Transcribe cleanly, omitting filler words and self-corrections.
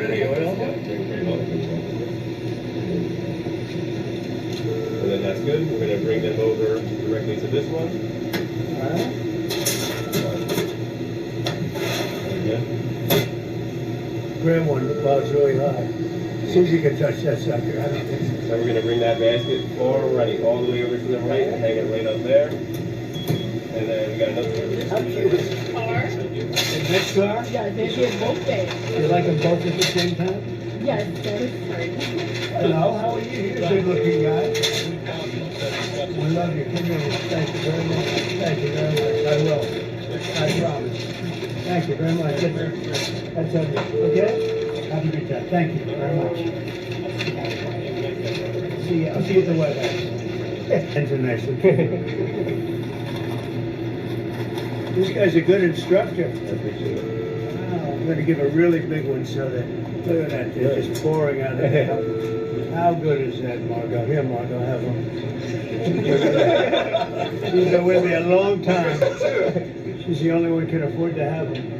And then that's good. We're going to bring them over directly to this one. Alright. Grab one while it's really hot. Susie can touch that sucker. I don't think so. So we're going to bring that basket already all the way over to the right and hang it right up there. And then we got another one. How cute is it? Car? The next car? Yeah, they did both days. You like them both at the same time? Yes, that is great. Hello, how are you? You're a good looking guy. We love you. Come here. Thank you very much. Thank you very much. I will. I promise. Thank you very much. That's it. Okay? Have a good time. Thank you very much. See you. I'll see you at the White House. International. This guy's a good instructor. I appreciate it. Wow, I'm going to give a really big one so that, look at that, they're just pouring out of it. How good is that, Margot? Here, Margot, have one. She's been with me a long time. She's the only one who can afford to have them.